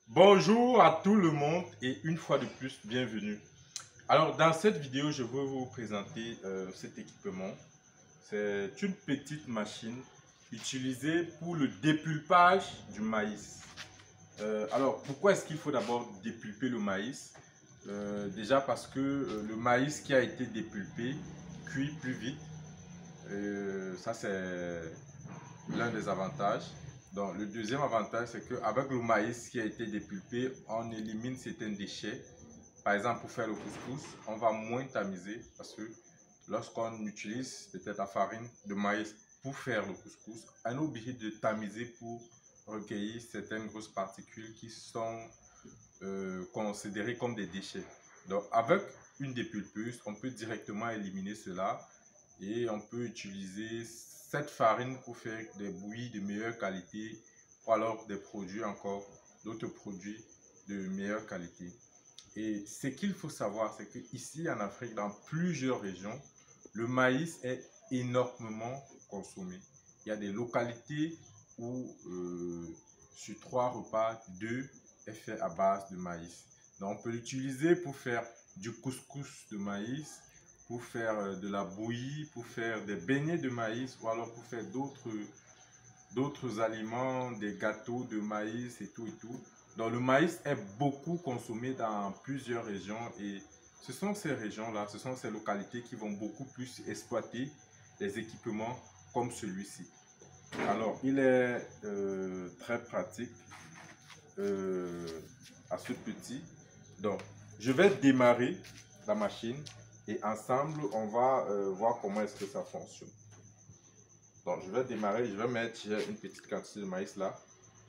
Bonjour à tout le monde et une fois de plus, bienvenue. Alors dans cette vidéo, je vais vous présenter cet équipement. C'est une petite machine utilisée pour le dépulpage du maïs. Alors pourquoi est-ce qu'il faut d'abord dépulper le maïs? Déjà parce que le maïs qui a été dépulpé cuit plus vite. Ça c'est l'un des avantages. Donc, le deuxième avantage, c'est qu'avec le maïs qui a été dépulpé, on élimine certains déchets. Par exemple, pour faire le couscous, on va moins tamiser parce que lorsqu'on utilise peut-être la farine de maïs pour faire le couscous, on est obligé de tamiser pour recueillir certaines grosses particules qui sont considérées comme des déchets. Donc, avec une dépulpeuse, on peut directement éliminer cela et on peut utiliser cette farine pour faire des bouillies de meilleure qualité ou alors des produits encore, d'autres produits de meilleure qualité. Et ce qu'il faut savoir, c'est qu'ici en Afrique, dans plusieurs régions, le maïs est énormément consommé. Il y a des localités où sur 3 repas, 2 est fait à base de maïs. Donc on peut l'utiliser pour faire du couscous de maïs, pour faire de la bouillie, pour faire des beignets de maïs ou alors pour faire d'autres aliments, des gâteaux de maïs et tout et tout. Donc le maïs est beaucoup consommé dans plusieurs régions et ce sont ces régions-là, ce sont ces localités qui vont beaucoup plus exploiter des équipements comme celui-ci. Alors il est très pratique à ce petit. Donc je vais démarrer la machine et ensemble on va voir comment est-ce que ça fonctionne. Donc je vais démarrer, je vais mettre une petite quantité de maïs là.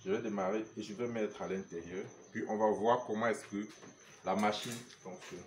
Je vais démarrer et je vais mettre à l'intérieur. Puis on va voir comment est-ce que la machine fonctionne.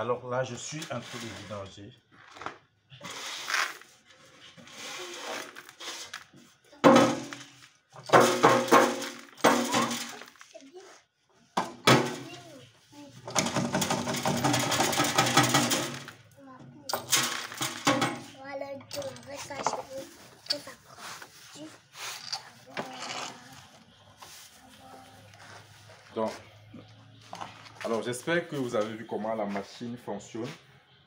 Alors là, je suis en train de vidanger. Donc, alors j'espère que vous avez vu comment la machine fonctionne.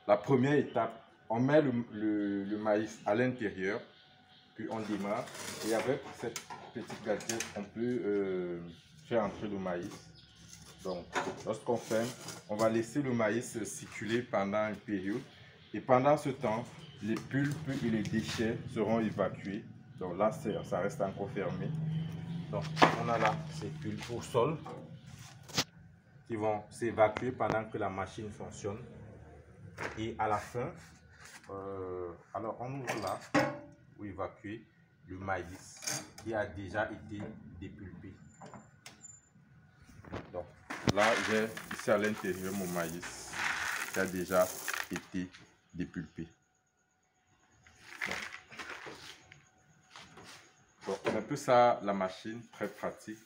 La première étape, on met le maïs à l'intérieur, puis on démarre. Et avec cette petite gadget, on peut faire entrer le maïs. Donc, lorsqu'on ferme, on va laisser le maïs circuler pendant une période. Et pendant ce temps, les pulpes et les déchets seront évacués. Donc là, ça reste encore fermé. Donc, on a là ces pulpes au sol qui vont s'évacuer pendant que la machine fonctionne. Et à la fin, alors on ouvre là pour évacuer le maïs qui a déjà été dépulpé. Donc là, j'ai ici à l'intérieur mon maïs qui a déjà été dépulpé. Donc, c'est un peu ça la machine, très pratique.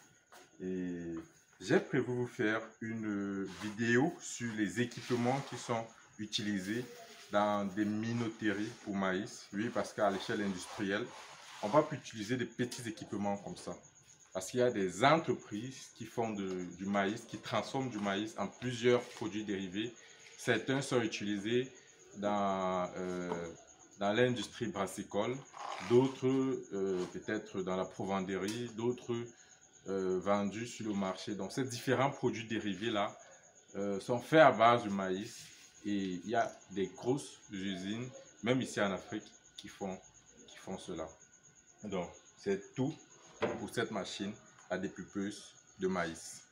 Et j'ai prévu vous faire une vidéo sur les équipements qui sont utilisés dans des minoteries pour maïs. Oui, parce qu'à l'échelle industrielle, on va plus utiliser des petits équipements comme ça. Parce qu'il y a des entreprises qui font du maïs, qui transforment du maïs en plusieurs produits dérivés. Certains sont utilisés dans l'industrie brassicole, d'autres peut-être dans la provenderie, d'autres vendus sur le marché. Donc ces différents produits dérivés là sont faits à base du maïs et il y a des grosses usines, même ici en Afrique, qui font cela. Donc c'est tout pour cette machine à dépulpeuse de maïs.